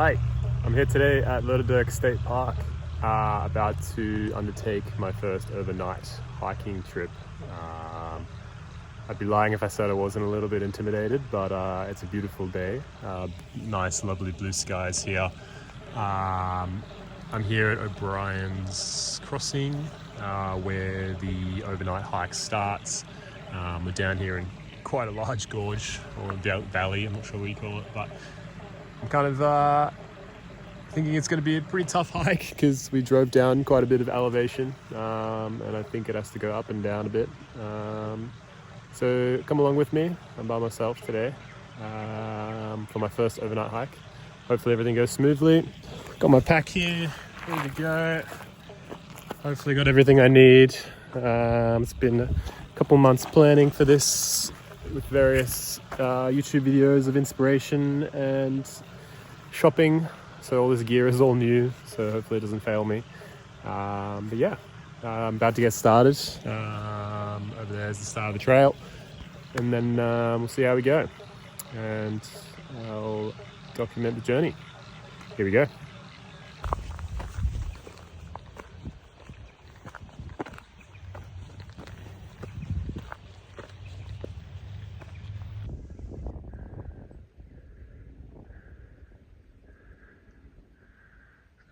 Hi, I'm here today at Lerderderg State Park, about to undertake my first overnight hiking trip. I'd be lying if I said I wasn't a little bit intimidated, but it's a beautiful day. Nice, lovely blue skies here. I'm here at O'Brien's Crossing, where the overnight hike starts. We're down here in quite a large gorge, or valley, I'm not sure what you call it, but I'm kind of thinking it's going to be a pretty tough hike because we drove down quite a bit of elevation, and I think it has to go up and down a bit. So come along with me. I'm by myself today for my first overnight hike. Hopefully everything goes smoothly. Got my pack here, ready to go. Hopefully got everything I need. It's been a couple months planning for this with various YouTube videos of inspiration and shopping. So all this gear is all new, so hopefully it doesn't fail me. But yeah, I'm about to get started. Over there is the start of the trail, and then we'll see how we go, and I'll document the journey. Here we go.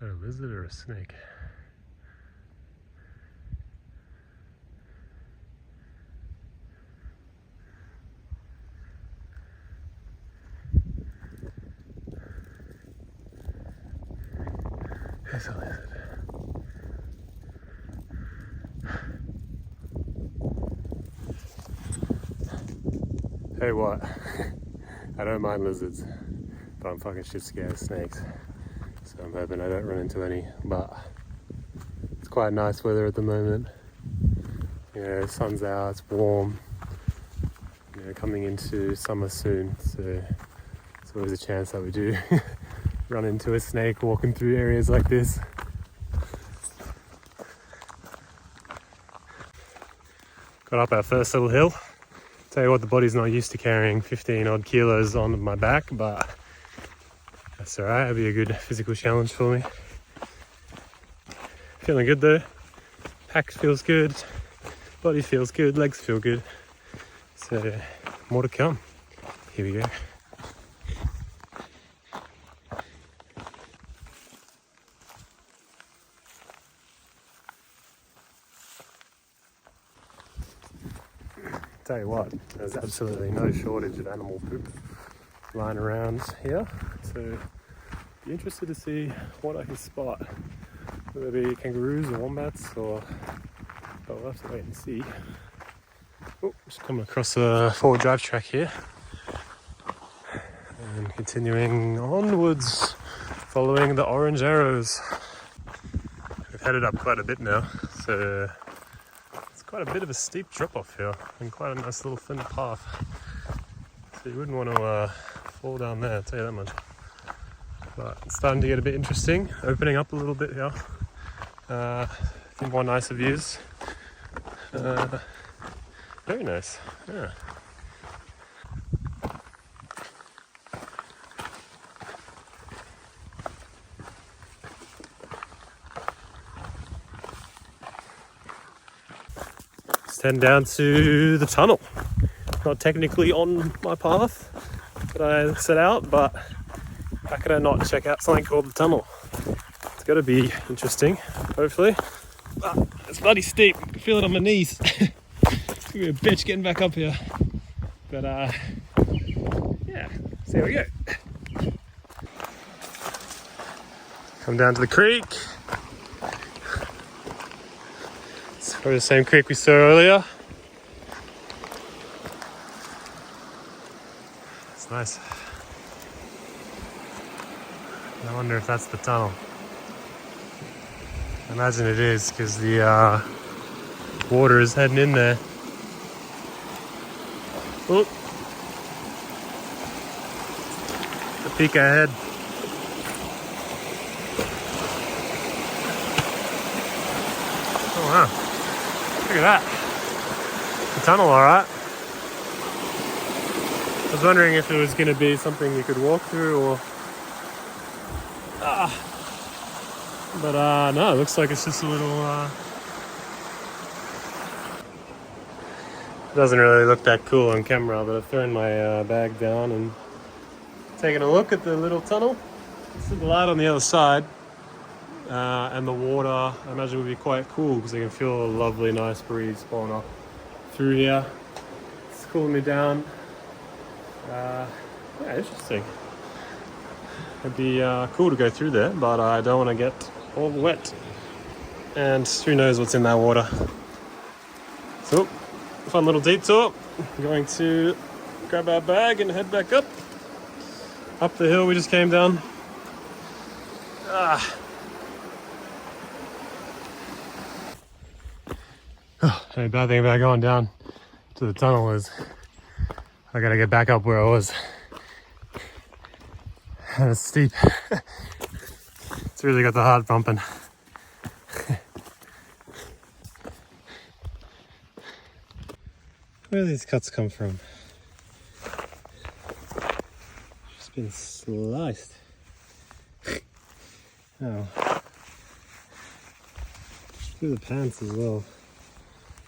Is that a lizard or a snake? There's a lizard. Hey, what? I don't mind lizards, but I'm fucking shit scared of snakes. So I'm hoping I don't run into any, but it's quite nice weather at the moment. You know, the sun's out, it's warm. You know, coming into summer soon, so there's always a chance that we do run into a snake walking through areas like this. Got up our first little hill. Tell you what, the body's not used to carrying 15 odd kilos on my back, but that's alright, it'll be a good physical challenge for me. Feeling good though. Pack feels good, body feels good, legs feel good. So, more to come. Here we go. Tell you what, there's absolutely no shortage of animal poop lying around here, so be interested to see what I can spot, whether it be kangaroos or wombats, or we'll have to wait and see. Oh, just coming across a forward drive track here and continuing onwards following the orange arrows. We've headed up quite a bit now, so quite a bit of a steep drop off here and quite a nice little thin path, so you wouldn't want to fall down there, I'll tell you that much. But it's starting to get a bit interesting, opening up a little bit here. A few more nicer views. Very nice, yeah. Heading down to the tunnel. Not technically on my path that I set out, but how could I not check out something called the tunnel? It's got to be interesting, hopefully. But it's bloody steep. I can feel it on my knees. It's gonna be a bitch getting back up here. But yeah, see how we go. Come down to the creek. Probably the same creek we saw earlier. It's nice. I wonder if that's the tunnel. I imagine it is, because the water is heading in there. Oh, the peak ahead. Oh wow. Look at that. The tunnel, alright. I was wondering if it was going to be something you could walk through, or But no, it looks like it's just a little... doesn't really look that cool on camera, but I've thrown my bag down and taken a look at the little tunnel. See the light on the other side, and the water I imagine would be quite cool because I can feel a lovely nice breeze blowing up through here. It's cooling me down. Yeah, interesting. It'd be cool to go through there, but I don't want to get all wet, and who knows what's in that water. So, fun little detour. I'm going to grab our bag and head back up the hill we just came down. The bad thing about going down to the tunnel is I gotta get back up where I was. And it's steep. It's really got the heart pumping. Where do these cuts come from? Just been sliced. Oh. Through the pants as well.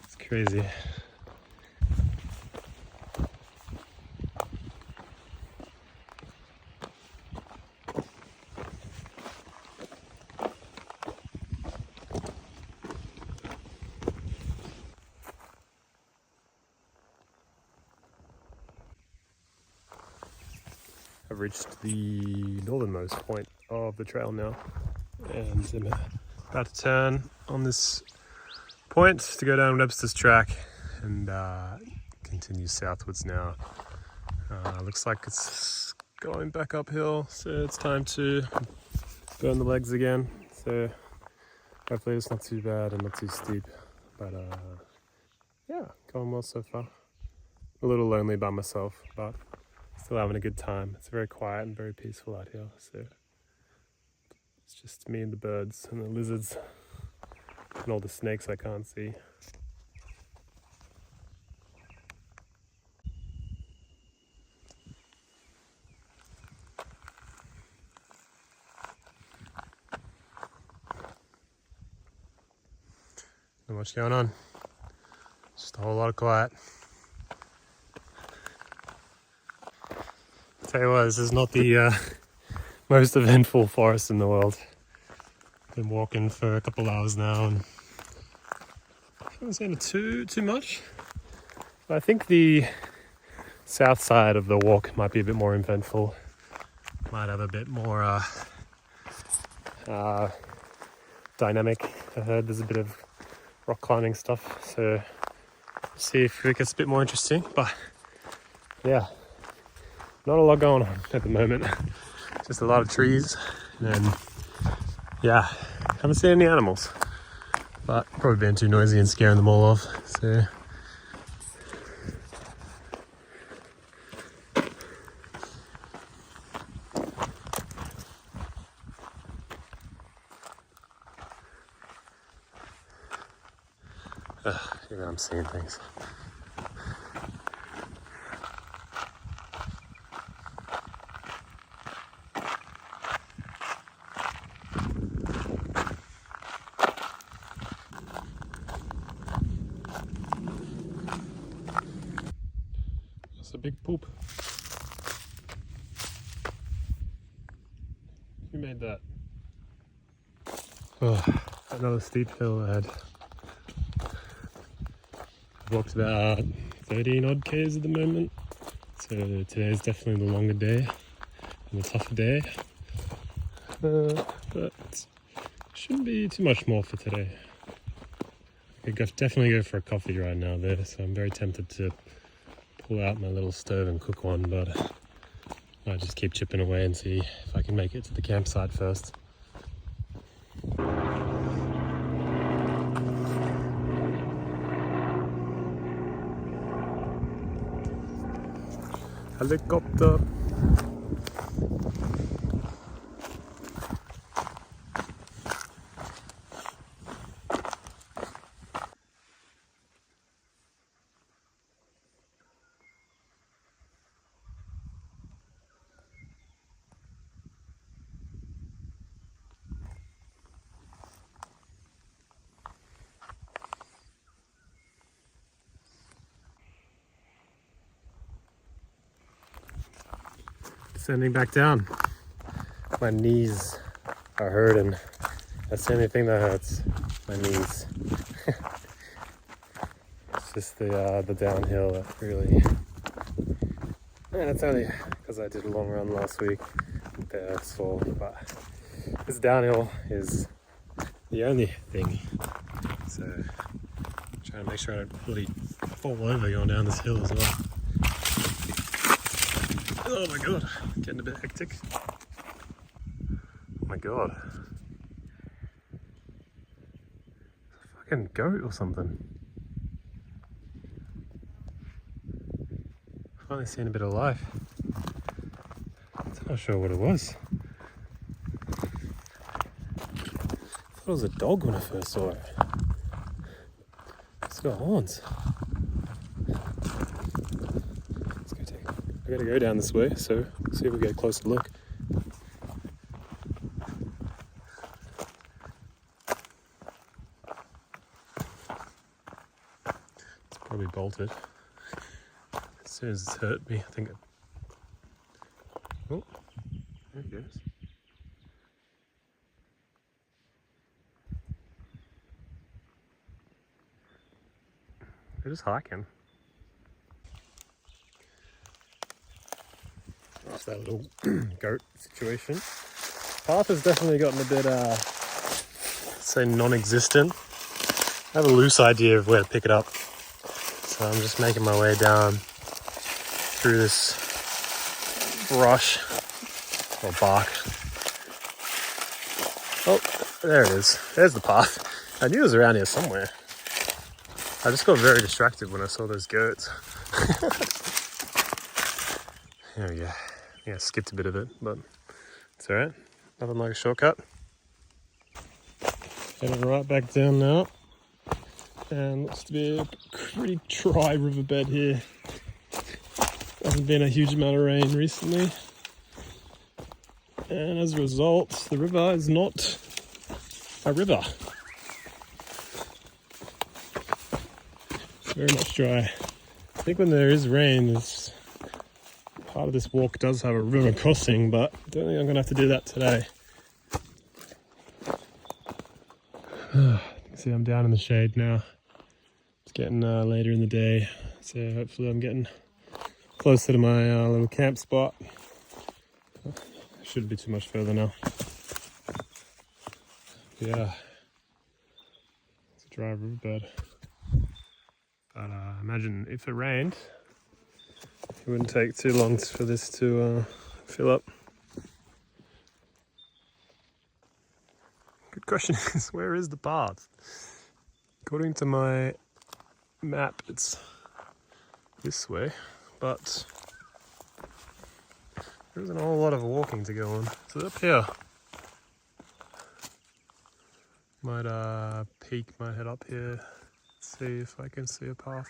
It's crazy. I've reached the northernmost point of the trail now, and I'm about to turn on this point to go down Webster's Track and continue southwards now. Looks like it's going back uphill, so it's time to burn the legs again. So hopefully it's not too bad and not too steep, but yeah, going well so far. A little lonely by myself, but still having a good time. It's very quiet and very peaceful out here, so it's just me and the birds and the lizards and all the snakes I can't see. Not much going on, just a whole lot of quiet. Tell you what, this is not the most eventful forest in the world. Been walking for a couple hours now and I haven't seen it too much. But I think the south side of the walk might be a bit more eventful. Might have a bit more dynamic. I heard there's a bit of rock climbing stuff, so see if it gets a bit more interesting. But yeah, not a lot going on at the moment. Just a lot of trees, and yeah, haven't seen any animals, but probably been too noisy and scaring them all off, so even I'm seeing things. That's a big poop. Who made that? Oh, another steep hill ahead. I've walked about 13 odd Ks at the moment, so today's definitely the longer day and the tougher day, but shouldn't be too much more for today. I could definitely go for a coffee right now there, so I'm very tempted to pull out my little stove and cook one, but I'll just keep chipping away and see if I can make it to the campsite first. Helicopter. Descending back down. My knees are hurting. That's the only thing that hurts. My knees. It's just the downhill that really. And it's only because I did a long run last week. They're sore, but this downhill is the only thing. So I'm trying to make sure I don't really fall over going down this hill as well. Oh my god, getting a bit hectic. Oh my god. It's a fucking goat or something. Finally seen a bit of life. I'm not sure what it was. I thought it was a dog when I first saw it. It's got horns. Let's go take it. I gotta go down this way, so see if we get a closer look. It's probably bolted. As soon as it's hurt me, I think it... Oh, there it goes. They're just hiking. That's that little goat situation. Path has definitely gotten a bit, say, non-existent. I have a loose idea of where to pick it up. So I'm just making my way down through this brush or bark. Oh, there it is. There's the path. I knew it was around here somewhere. I just got very distracted when I saw those goats. There we go. Yeah, I skipped a bit of it, but it's alright. Nothing like a shortcut. Heading right back down now. And looks to be a pretty dry riverbed here. Hasn't been a huge amount of rain recently. And as a result, the river is not a river. It's very much dry. I think when there is rain, part of this walk does have a river crossing, but I don't think I'm going to have to do that today. You can see I'm down in the shade now. It's getting later in the day, so hopefully I'm getting closer to my little camp spot. Shouldn't be too much further now. Yeah, it's a dry riverbed. But imagine if it rained, it wouldn't take too long for this to fill up. Good question is, where is the path? According to my map, it's this way, but there isn't a whole lot of walking to go on. So up here. Might might head up here, see if I can see a path.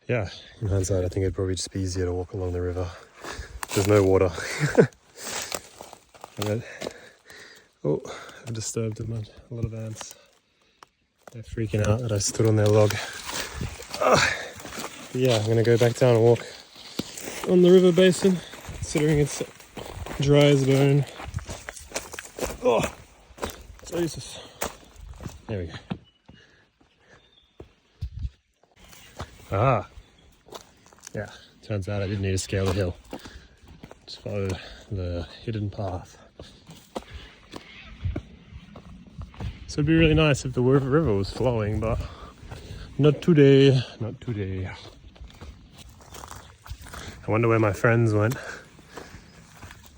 Yeah, in hindsight I think it'd probably just be easier to walk along the river. There's no water. Oh, I've disturbed a lot of ants. They're freaking out that I stood on their log. Yeah, I'm gonna go back down and walk on the river basin, considering it's dry as a bone. Oh, Jesus. There we go. Yeah, turns out I didn't need to scale the hill. Just follow the hidden path. So it'd be really nice if the river was flowing, but not today, not today. I wonder where my friends went.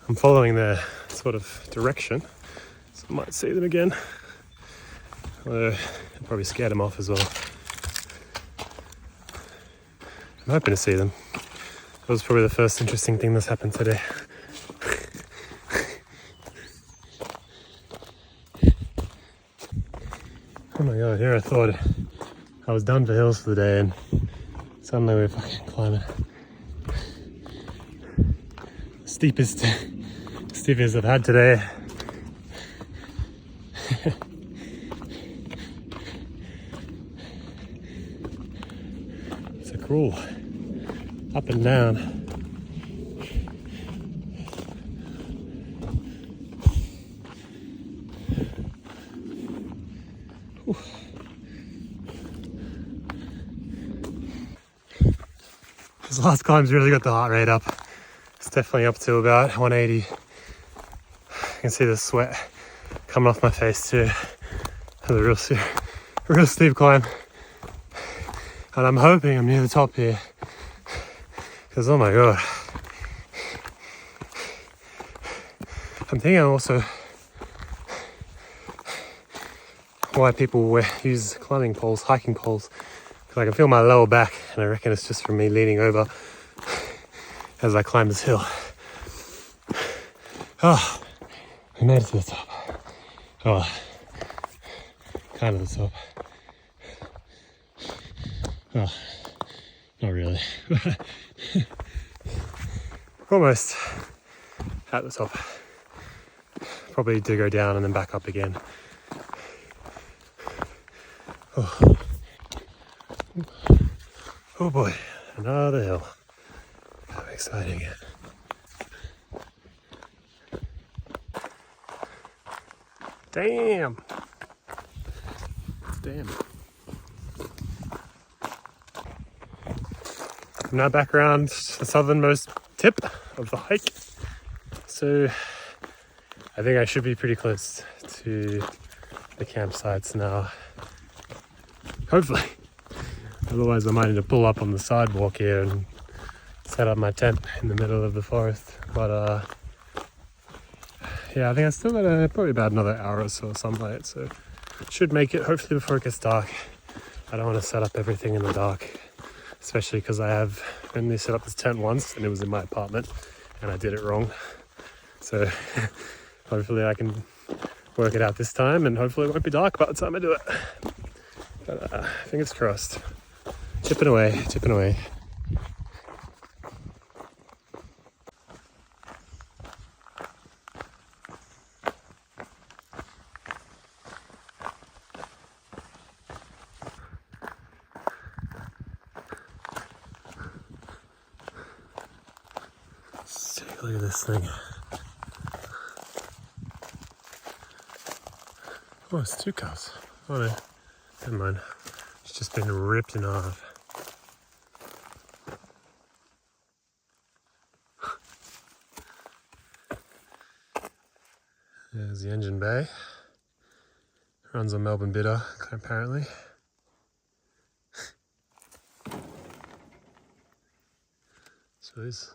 I'm following their sort of direction, so I might see them again. Although I'll probably scare them off as well. I'm hoping to see them. That was probably the first interesting thing that's happened today. Oh my god, here I thought I was done for hills for the day, and suddenly we're fucking climbing. Steepest I've had today. So cool. up and down. Whew. This last climb's really got the heart rate up. It's definitely up to about 180. I can see the sweat coming off my face too. It's a real steep climb. And I'm hoping I'm near the top here. Because oh my god. I'm thinking also why people use climbing poles, hiking poles. Because I can feel my lower back and I reckon it's just from me leaning over as I climb this hill. Oh, we made it to the top. Oh, kind of the top. Oh, not really. Almost at the top. Probably do go down and then back up again. Oh, oh boy, another hill. How exciting. Damn. Damn. I'm now back around the southernmost tip of the hike. So I think I should be pretty close to the campsites now. Hopefully. Otherwise I might need to pull up on the sidewalk here and set up my tent in the middle of the forest. But yeah, I think I still got probably about another hour or so of sunlight, so should make it hopefully before it gets dark. I don't want to set up everything in the dark, especially because I have only set up this tent once and it was in my apartment and I did it wrong. So hopefully I can work it out this time and hopefully it won't be dark by the time I do it. But fingers crossed. Chipping away, chipping away. Look at this thing. Oh, it's two cows. Oh no, never mind. It's just been ripped in half. There's the engine bay. Runs on Melbourne Bitter, apparently. So it's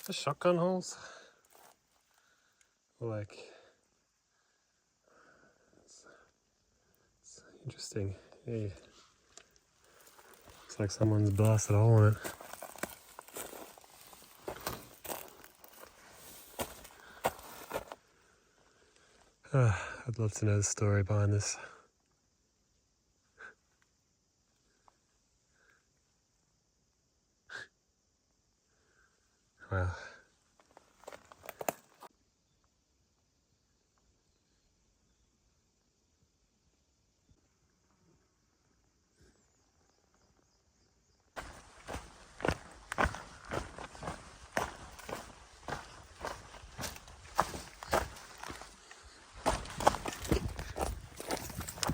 the shotgun holes, like it's interesting. Yeah, looks like someone's blasted a hole in it. I'd love to know the story behind this. Wow.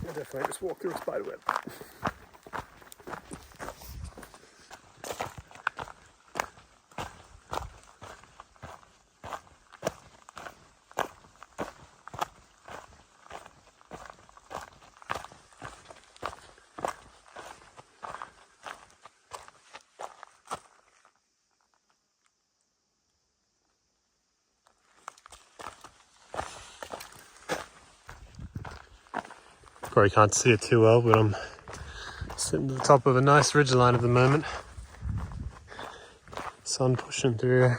I'll definitely just walk through a spider web. Probably can't see it too well, but I'm sitting at the top of a nice ridgeline at the moment. Sun pushing through.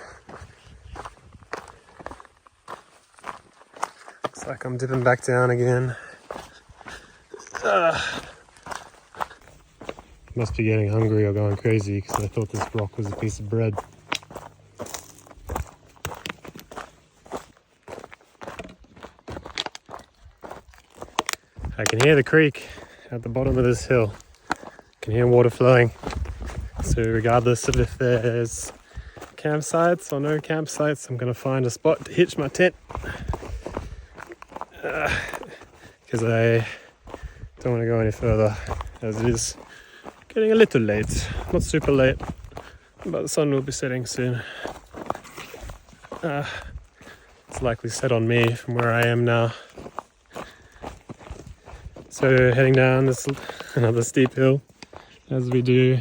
Looks like I'm dipping back down again. Must be getting hungry or going crazy because I thought this rock was a piece of bread. I can hear the creek at the bottom of this hill. I can hear water flowing. So regardless of if there's campsites or no campsites, I'm going to find a spot to hitch my tent. Because I don't want to go any further, as it is getting a little late. Not super late, but the sun will be setting soon. It's likely set on me from where I am now. So heading down this another steep hill, as we do.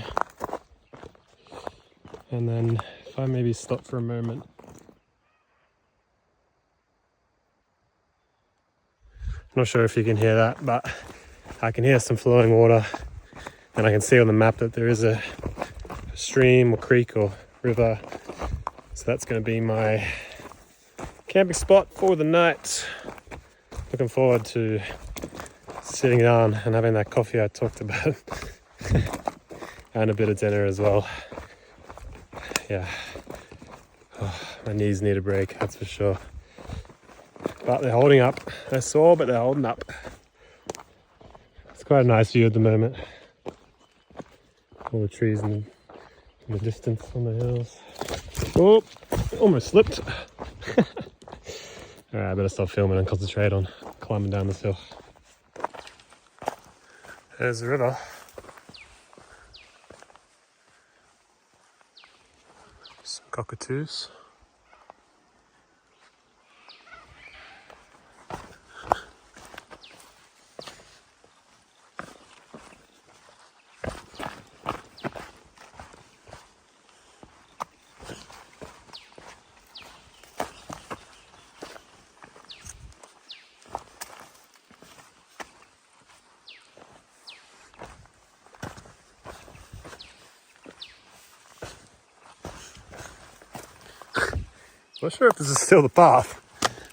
And then if I maybe stop for a moment. I'm not sure if you can hear that, but I can hear some flowing water, and I can see on the map that there is a stream or creek or river. So that's going to be my camping spot for the night. Looking forward to sitting down and having that coffee I talked about and a bit of dinner as well. Yeah, my knees need a break, that's for sure. But they're holding up. They're sore, but they're holding up. It's quite a nice view at the moment. All the trees in the distance on the hills. Oh, almost slipped. Alright, I better stop filming and concentrate on climbing down this hill. There's the river. Some cockatoos. Not sure if this is still the path,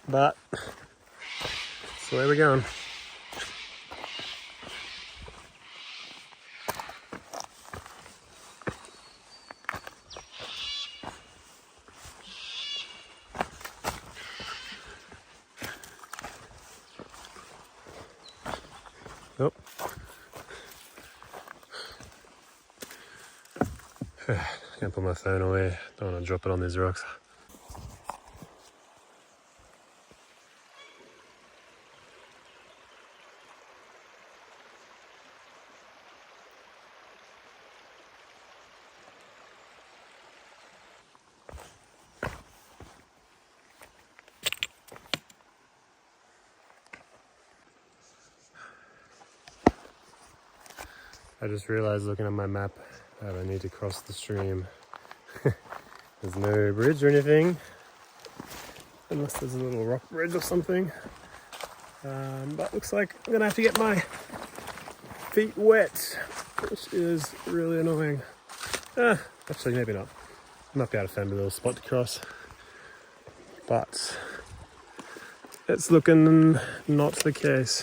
but that's the way we're going. Oh. Can't put my phone away. Don't want to drop it on these rocks. I just realized looking at my map that I need to cross the stream. There's no bridge or anything, unless there's a little rock bridge or something. But looks like I'm gonna have to get my feet wet, which is really annoying. Actually, maybe not. I might be able to find a little spot to cross, but it's looking not the case.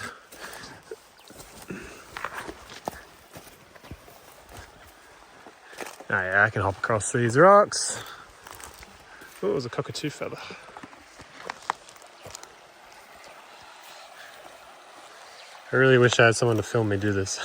Oh yeah, I can hop across these rocks. Oh, there's a cockatoo feather. I really wish I had someone to film me do this.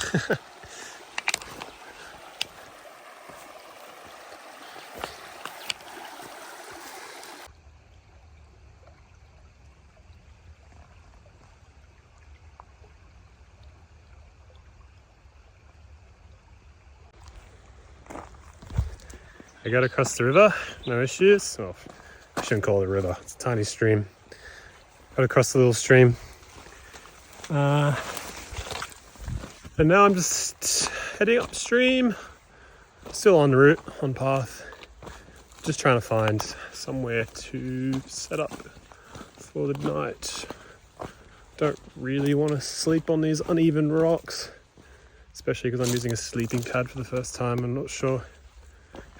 I got across the river, no issues. Oh, I shouldn't call it a river, it's a tiny stream. Got across the little stream. And now I'm just heading upstream. Still en route, on path. Just trying to find somewhere to set up for the night. Don't really want to sleep on these uneven rocks, especially because I'm using a sleeping pad for the first time. I'm not sure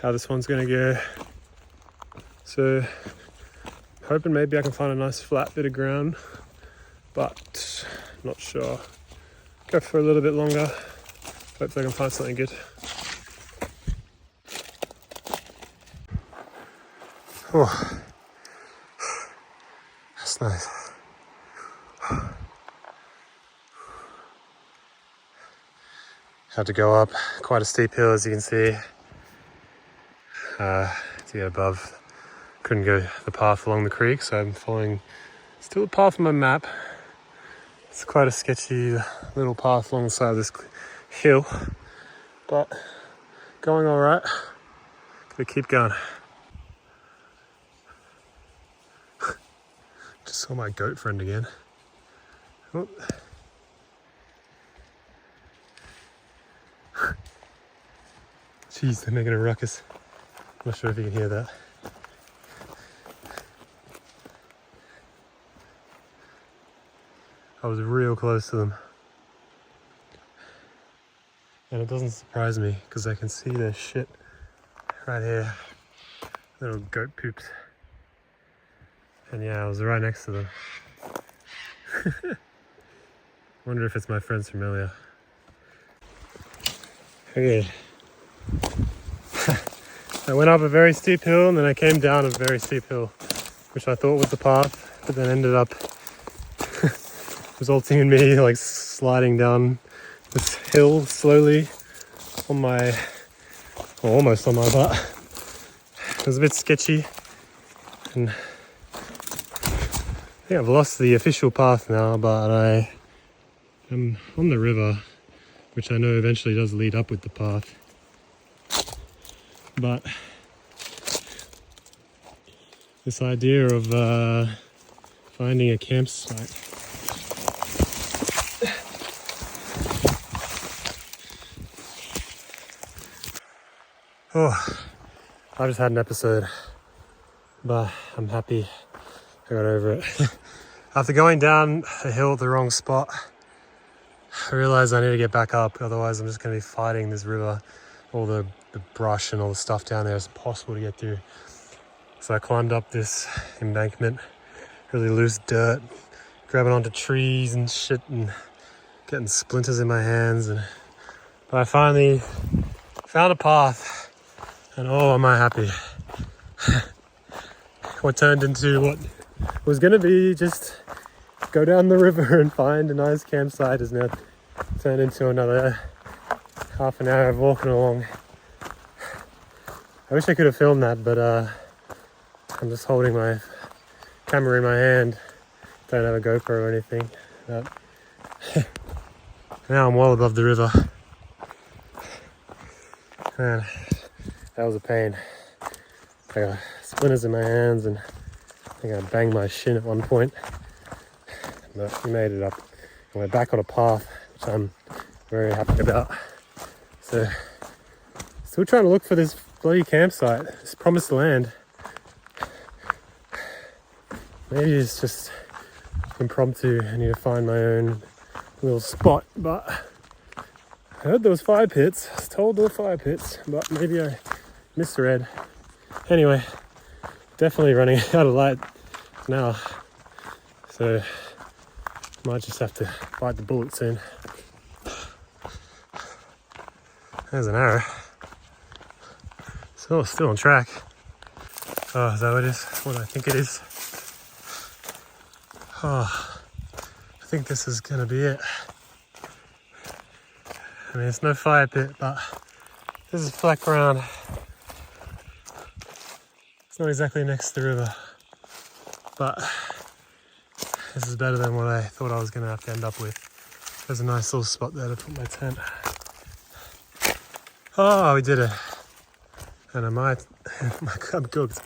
how this one's gonna go. So hoping maybe I can find a nice flat bit of ground, but not sure. Go for a little bit longer. Hopefully I can find something good. Oh, that's nice. Had to go up quite a steep hill, as you can see, to get above. Couldn't go the path along the creek, so I'm following still the path on my map. It's quite a sketchy little path along the side of this hill, but going all right. Gotta keep going. Just saw my goat friend again. Oh. Jeez, they're making a ruckus. I'm not sure if you can hear that. I was real close to them. And it doesn't surprise me because I can see their shit right here. Little goat poops. And yeah, I was right next to them. Wonder if it's my friends from earlier. Okay. I went up a very steep hill and then I came down a very steep hill, which I thought was the path, but then ended up resulting in me like sliding down this hill slowly on my, well, almost on my butt. It was a bit sketchy, and I think I've lost the official path now, but I am on the river, which I know eventually does lead up with the path. But this idea of finding a campsite, oh, I just had an episode, but I'm happy I got over it. After going down a hill at the wrong spot, I realized I need to get back up, otherwise I'm just going to be fighting this river. All the brush and all the stuff down there is impossible to get through. So I climbed up this embankment, really loose dirt, grabbing onto trees and shit and getting splinters in my hands. But I finally found a path, and oh, am I happy. What turned into what was going to be just go down the river and find a nice campsite has now turned into another half an hour of walking along. I wish I could have filmed that, but I'm just holding my camera in my hand. Don't have a GoPro or anything. But now I'm well above the river. Man, that was a pain. I got splinters in my hands and I think I banged my shin at one point. But we made it up. And we're back on a path, which I'm very happy about. So, still trying to look for this bloody campsite, this promised land. Maybe it's just impromptu. I need to find my own little spot, but I heard there was fire pits. I was told there were fire pits, but maybe I misread. Anyway, definitely running out of light now, so might just have to bite the bullet soon. There's an arrow. So still on track. Oh, is that what it is? What I think it is? Oh, I think this is gonna be it. I mean, it's no fire pit, but this is flat ground. It's not exactly next to the river, but this is better than what I thought I was gonna have to end up with. There's a nice little spot there to put my tent. Oh, we did it. And I'm cooked.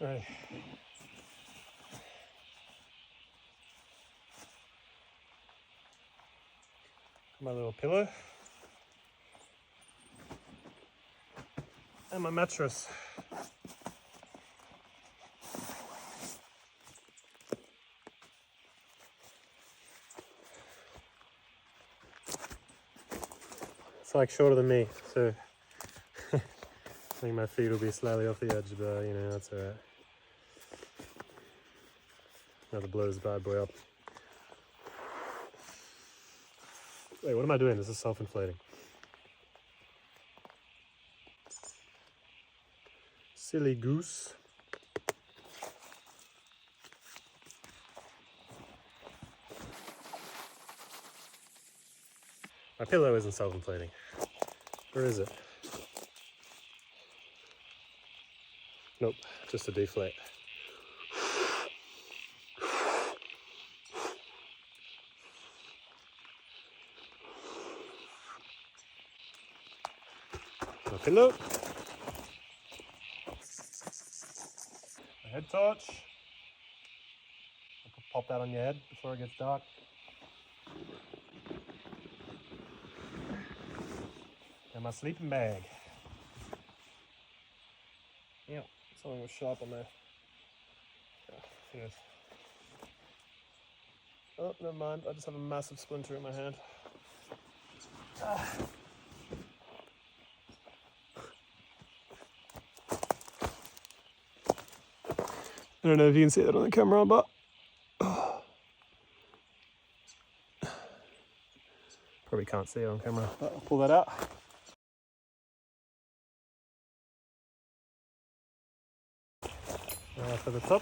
Right. My little pillow and my mattress. It's like shorter than me, so I think my feet will be slightly off the edge, but you know, that's alright. Now to blow this bad boy up. Wait, what am I doing? This is self-inflating. Silly goose. My pillow isn't self-inflating. Or is it? Nope, just a deflate. My pillow. My head torch. I'll pop that on your head before it gets dark. And my sleeping bag. Yep, something was sharp on there. Yes. Oh, never mind. I just have a massive splinter in my hand. I don't know if you can see that on the camera, but probably can't see it on camera. But I'll pull that out. For the top.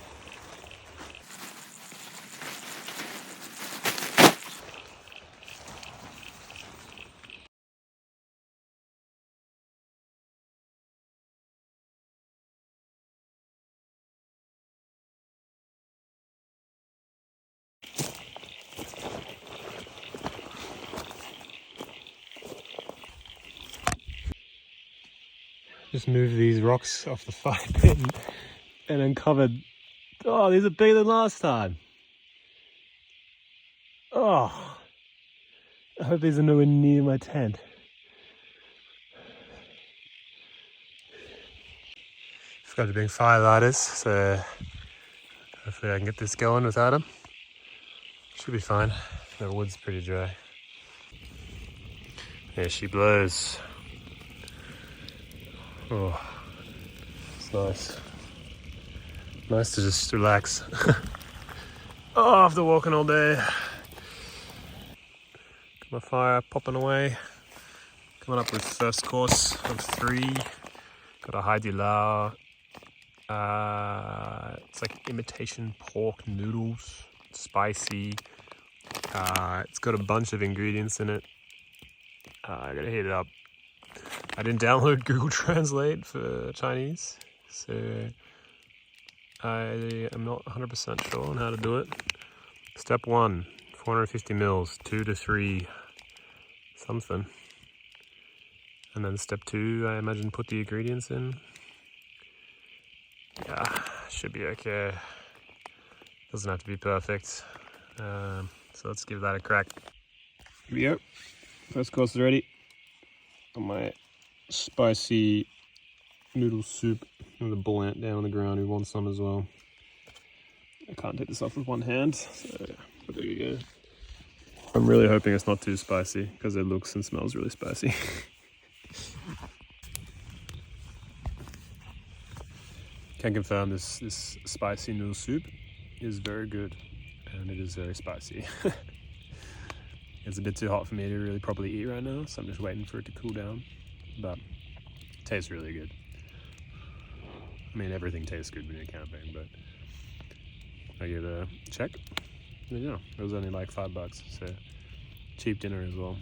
Just moved these rocks off the fire pit and uncovered. Oh, these are bigger than last time. Oh, I hope these are nowhere near my tent. Forgot to bring fire lighters, so hopefully I can get this going without them. Should be fine. The wood's pretty dry. There she blows. Oh, it's nice. Nice to just relax. Oh, after walking all day. Got my fire popping away. Coming up with first course of 3. Got a Hai Di Lao. It's like imitation pork noodles. It's spicy. It's got a bunch of ingredients in it. I gotta heat it up. I didn't download Google Translate for Chinese, so I am not 100% sure on how to do it. Step 1, 450 mils, 2 to 3 something. And then step 2, I imagine put the ingredients in. Yeah, should be okay. Doesn't have to be perfect. So let's give that a crack. Here we go. First course is ready. Got my spicy noodle soup. There's a bull ant down on the ground who wants some as well. I can't take this off with one hand, so there you go. I'm really hoping it's not too spicy because it looks and smells really spicy. Can confirm this spicy noodle soup is very good, and it is very spicy. It's a bit too hot for me to really properly eat right now, so I'm just waiting for it to cool down. But it tastes really good. I mean, everything tastes good when you're camping, but I give it a check. And yeah, it was only like $5, so cheap dinner as well.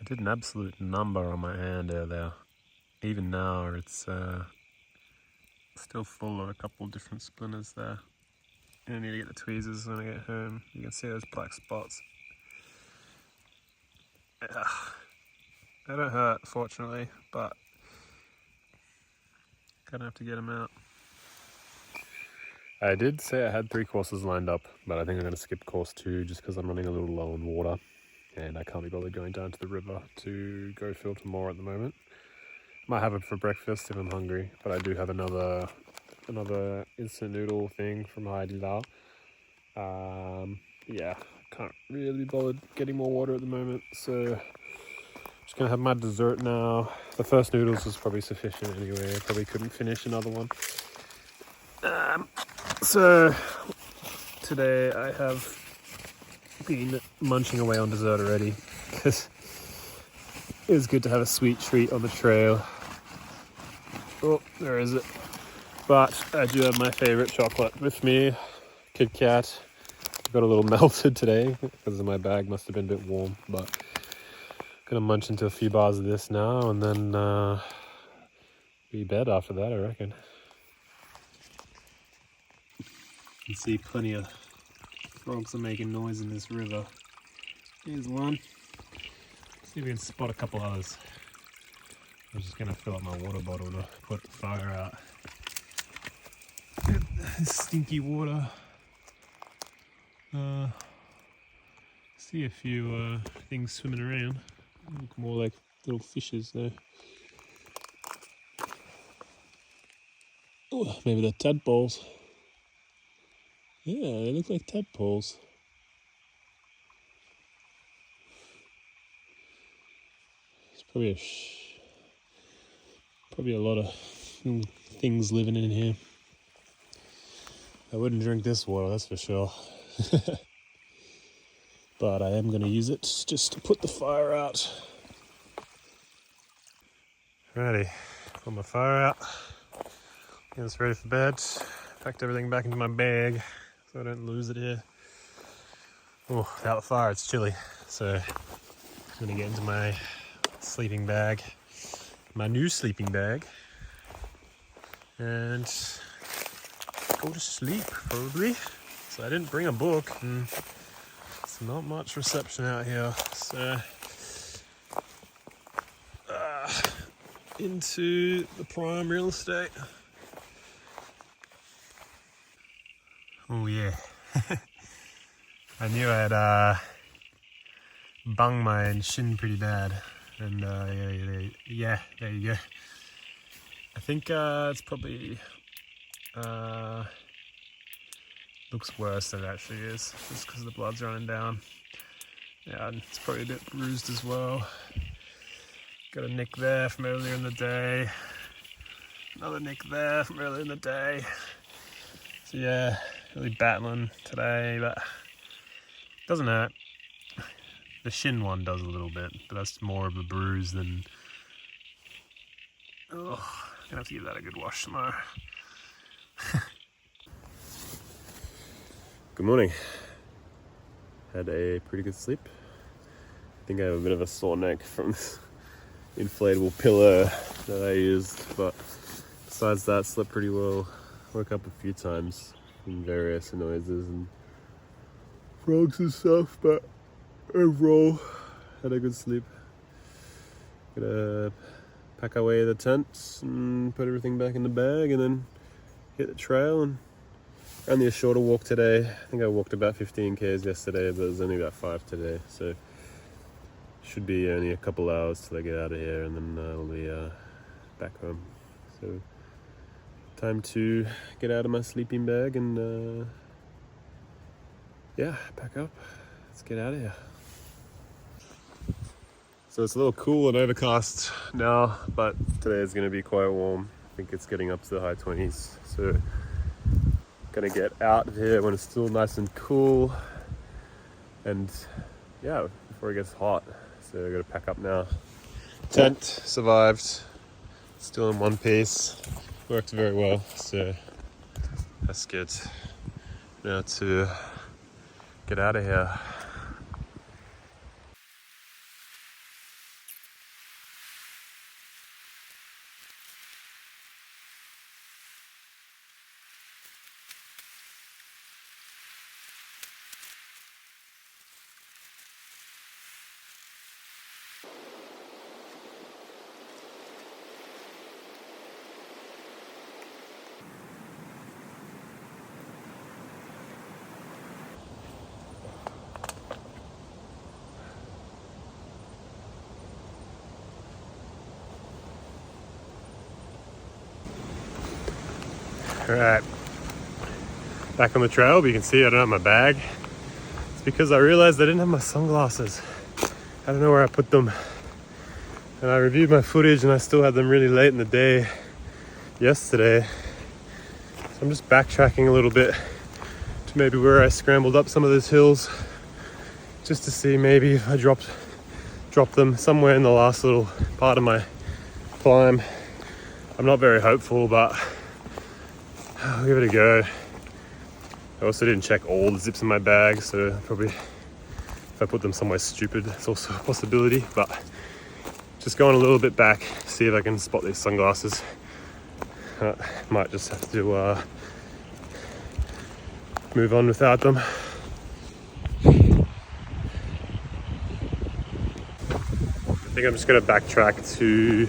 I did an absolute number on my hand earlier. Even now, it's still full of a couple of different splinters there. I need to get the tweezers when I get home. You can see those black spots. Ugh. They don't hurt, fortunately, but gonna have to get them out. I did say I had 3 courses lined up, but I think I'm gonna skip course 2 just because I'm running a little low on water, and I can't be bothered going down to the river to go filter more at the moment. Might have it for breakfast if I'm hungry, but I do have another another instant noodle thing from Haidilao. Yeah, can't really be bothered getting more water at the moment, so just gonna have my dessert now. The first noodles was probably sufficient anyway. I probably couldn't finish another one. So today I have been munching away on dessert already because it was good to have a sweet treat on the trail. Oh, there is it. But I do have my favorite chocolate with me, Kit Kat. Got a little melted today because my bag must have been a bit warm, but gonna munch into a few bars of this now and then be bed after that, I reckon. You can see plenty of frogs are making noise in this river. Here's one. See if we can spot a couple others. I'm just gonna fill up my water bottle to put the fire out. Stinky water. See a few things swimming around. Look more like little fishes there. Oh, maybe they're tadpoles. Yeah, they look like tadpoles. It's probably a lot of things living in here. I wouldn't drink this water, that's for sure. But I am going to use it just to put the fire out. Righty, put my fire out. Get this ready for bed. Packed everything back into my bag so I don't lose it here. Oh, without the fire it's chilly. So I'm going to get into my sleeping bag. My new sleeping bag. And go to sleep probably. So I didn't bring a book. Not much reception out here, so into the prime real estate. Oh yeah. I knew I'd bung my shin pretty bad, and yeah, there you go. I think it's probably looks worse than it actually is, just because the blood's running down. Yeah, and it's probably a bit bruised as well. Got a nick there from earlier in the day. Another nick there from earlier in the day. So yeah, really battling today, but doesn't hurt. The shin one does a little bit, but that's more of a bruise than... Oh, I'm gonna have to give that a good wash tomorrow. Good morning. Had a pretty good sleep. I think I have a bit of a sore neck from this inflatable pillow that I used, but besides that, slept pretty well. Woke up a few times from various noises and frogs and stuff, but overall, had a good sleep. Gonna pack away the tent and put everything back in the bag and then hit the trail and only a shorter walk today. I think I walked about 15 k's yesterday, but it was only about 5 today, so should be only a couple hours till I get out of here and then I'll be back home. So time to get out of my sleeping bag and yeah, pack up. Let's get out of here. So it's a little cool and overcast now, but today is going to be quite warm. I think it's getting up to the high 20s, so gonna get out of here when it's still nice and cool, and yeah, before it gets hot. So I gotta pack up now. Tent survived, still in one piece, worked very well, so that's good. Now to get out of here. Alright, back on the trail, but you can see I don't have my bag. It's because I realized I didn't have my sunglasses. I don't know where I put them. And I reviewed my footage and I still had them really late in the day yesterday. So I'm just backtracking a little bit to maybe where I scrambled up some of those hills, just to see maybe if I dropped them somewhere in the last little part of my climb. I'm not very hopeful, but I'll give it a go. I also didn't check all the zips in my bag, so probably if I put them somewhere stupid, it's also a possibility. But just going a little bit back, see if I can spot these sunglasses. Might just have to move on without them. I think I'm just going to backtrack to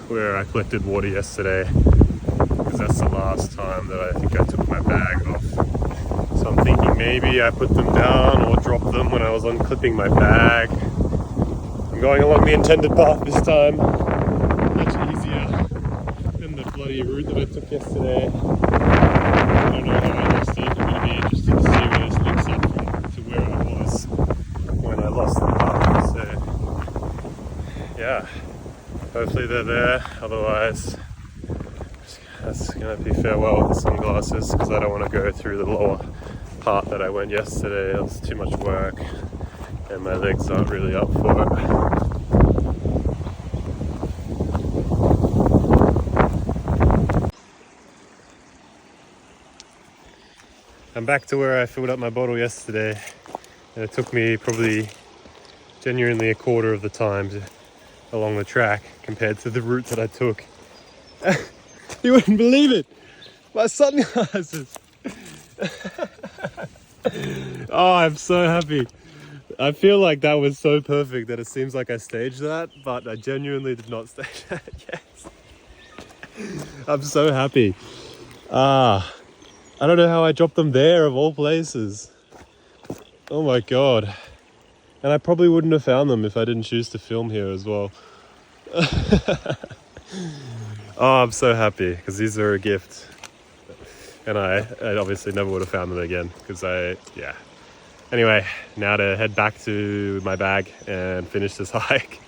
where I collected water yesterday, because that's the last time that I think I took my bag off. So I'm thinking maybe I put them down or dropped them when I was unclipping my bag. I'm going along the intended path this time. Much easier than the bloody route that I took yesterday. I don't know how I lost it. I'm going to be interested to see where this links up to where I was when I lost the path. So yeah, hopefully they're there. Otherwise, that's going to be farewell with the sunglasses, because I don't want to go through the lower part that I went yesterday. It was too much work and my legs aren't really up for it. I'm back to where I filled up my bottle yesterday, and it took me probably genuinely a quarter of the time along the track compared to the route that I took. You wouldn't believe it! My sunglasses! Oh, I'm so happy. I feel like that was so perfect that it seems like I staged that, but I genuinely did not stage that, yes. I'm so happy. I don't know how I dropped them there, of all places. Oh my god. And I probably wouldn't have found them if I didn't choose to film here as well. Oh, I'm so happy, because these are a gift. And I obviously never would have found them again, because yeah. Anyway, now to head back to my bag and finish this hike.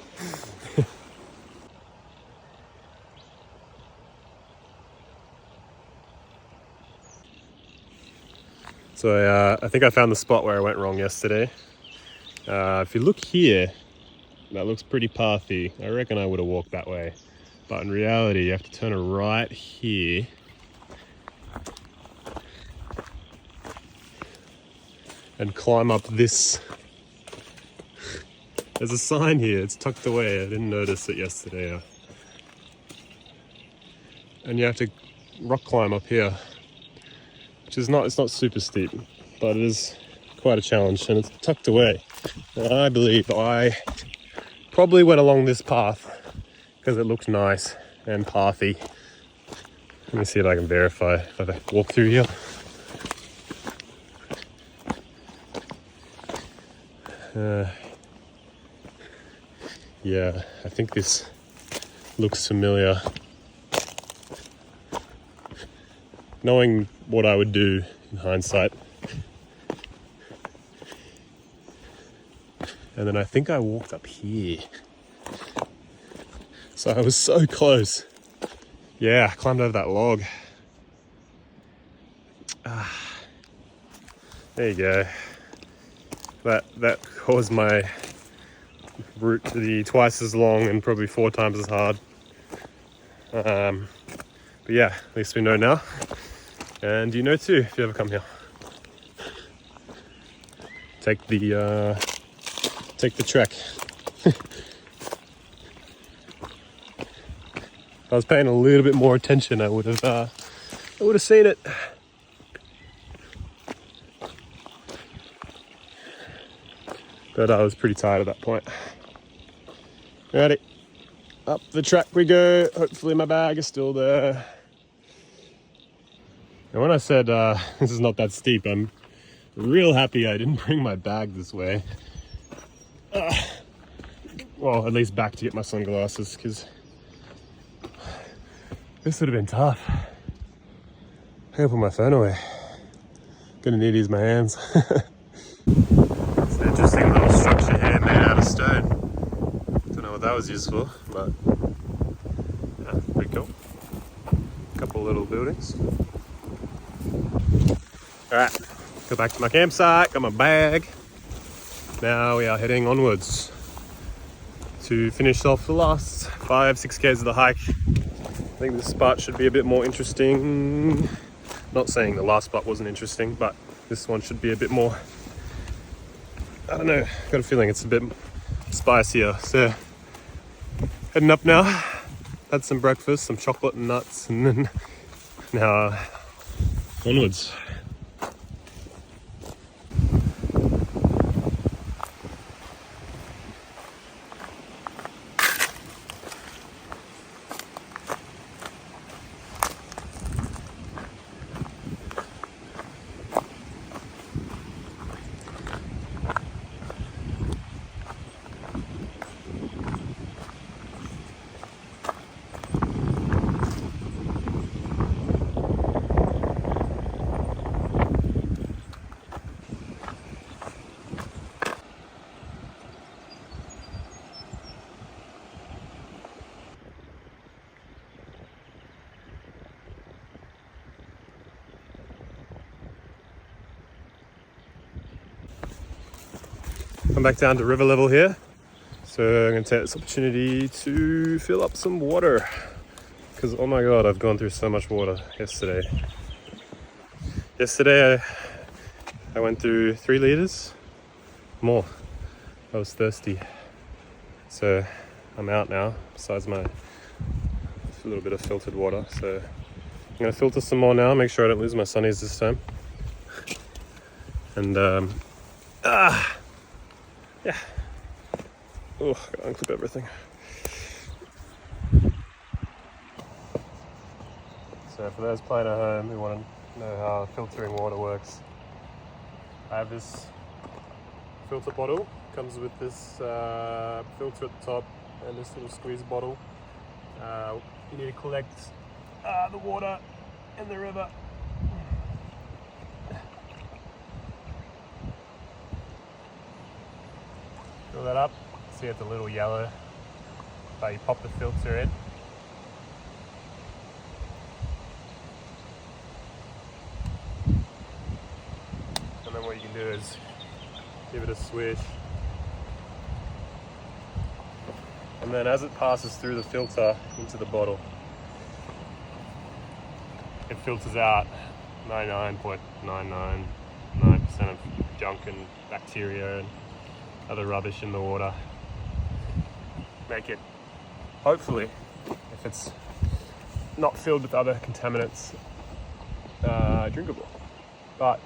So I think I found the spot where I went wrong yesterday. If you look here, that looks pretty pathy. I reckon I would have walked that way. But in reality, you have to turn right here. And climb up this. There's a sign here, it's tucked away. I didn't notice it yesterday. And you have to rock climb up here, which is it's not super steep, but it is quite a challenge, and it's tucked away. And I believe I probably went along this path because it looks nice and pathy. Let me see if I can verify if I walk through here. Yeah, I think this looks familiar. Knowing what I would do in hindsight. And then I think I walked up here. So I was so close. Yeah, I climbed over that log. There you go. That caused my route to be twice as long and probably 4 times as hard. But yeah, at least we know now. And you know too, if you ever come here. Take the trek. If I was paying a little bit more attention, I would have seen it. But I was pretty tired at that point. Alrighty, up the track we go. Hopefully my bag is still there. And when I said this is not that steep, I'm real happy I didn't bring my bag this way. Well, at least back to get my sunglasses, because this would have been tough. I gotta put my phone away. Gonna need to use my hands. It's an interesting little structure here made out of stone. Don't know what that was used for, but yeah, pretty cool. Couple little buildings. Alright, go back to my campsite, got my bag. Now we are heading onwards to finish off the last 5-6 k's of the hike. I think this spot should be a bit more interesting. Not saying the last spot wasn't interesting, but this one should be a bit more, I don't know, got a feeling it's a bit spicier. So heading up now, had some breakfast, some chocolate and nuts, and then now onwards. I'm back down to river level here, so I'm going to take this opportunity to fill up some water, because oh my god, I've gone through so much water yesterday. I went through 3 liters more. I was thirsty, so I'm out now, besides my little bit of filtered water. So I'm going to filter some more now, make sure I don't lose my sunnies this time. And yeah. Oh, gotta unclip everything. So for those playing at home who want to know how filtering water works, I have this filter bottle. Comes with this filter at the top and this little squeeze bottle. You need to collect the water in the river. Fill that up. See it's a little yellow, but you pop the filter in. And then what you can do is give it a swish. And then as it passes through the filter into the bottle, it filters out 99.999% of junk and bacteria and other rubbish in the water. Make it, hopefully, if it's not filled with other contaminants, drinkable. But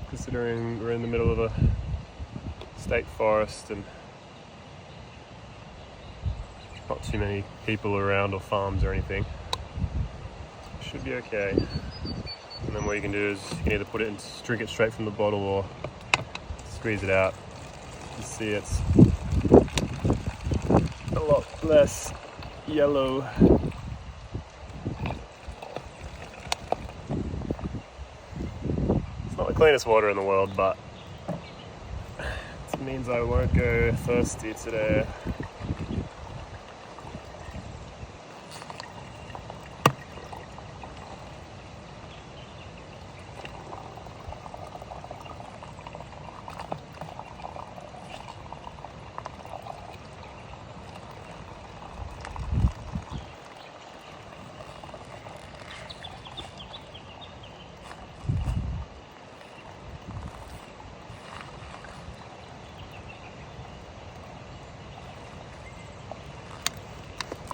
considering we're in the middle of a state forest and not too many people around or farms or anything, should be okay. And then what you can do is you can either put it in, drink it straight from the bottle, or squeeze it out. You see it's a lot less yellow. It's not the cleanest water in the world, but it means I won't go thirsty today.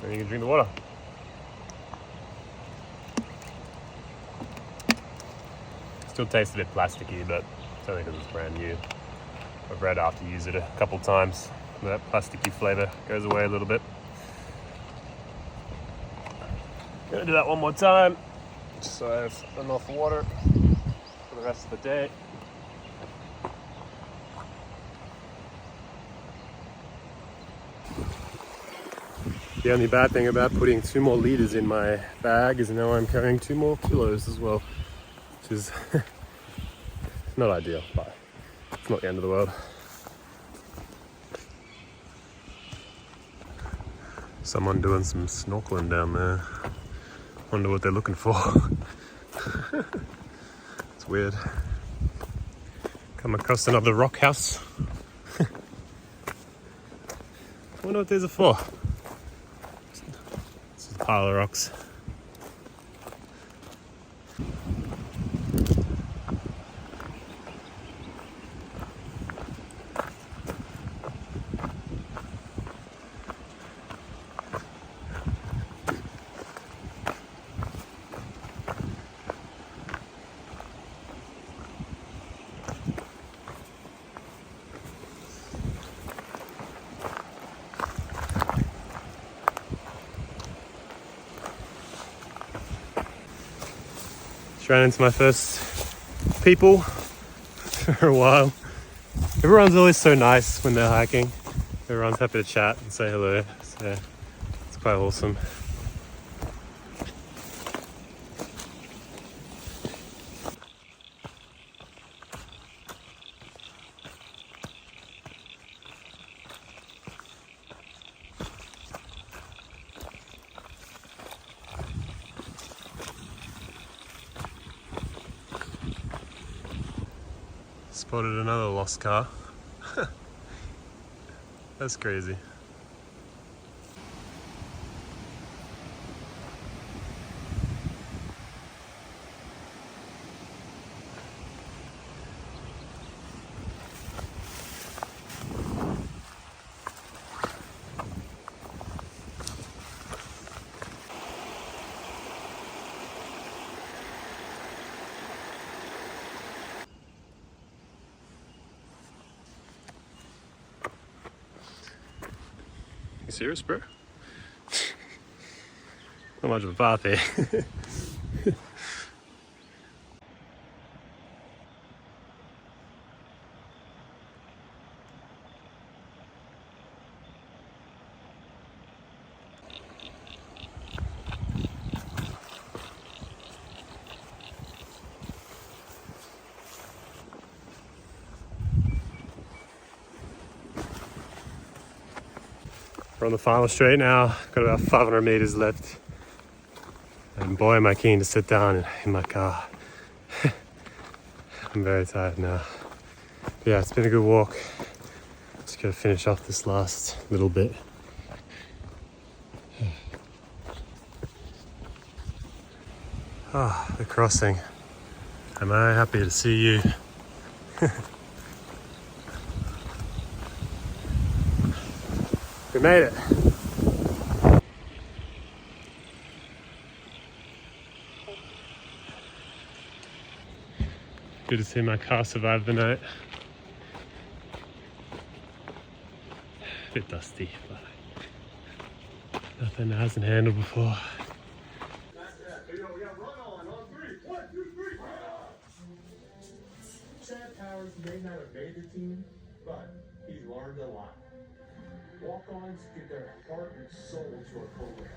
And you can drink the water. Still tastes a bit plasticky, but it's only because it's brand new. I've read after you use it a couple times, that plasticky flavour goes away a little bit. Gonna do that one more time, just so I have enough water for the rest of the day. The only bad thing about putting 2 more liters in my bag is now I'm carrying 2 more kilos as well. which is not ideal, but it's not the end of the world. Someone doing some snorkeling down there. Wonder what they're looking for. It's weird. Come across another rock house. Wonder what these are for. This is a pile of rocks. Just ran into my first people for a while. Everyone's always so nice when they're hiking. Everyone's happy to chat and say hello. So it's quite awesome. Spotted another lost car. That's crazy. You serious, bro? Not much of a path here. We're on the final straight now. Got about 500 meters left. And boy, am I keen to sit down in my car. I'm very tired now. But yeah, it's been a good walk. Just gotta finish off this last little bit. Ah, the crossing. Am I happy to see you? We made it. Good to see my car survive the night. A bit dusty, but nothing it hasn't handled before. Chad Towers may not have made the team, but he's learned a lot. Walk-ons give their heart and soul to a program.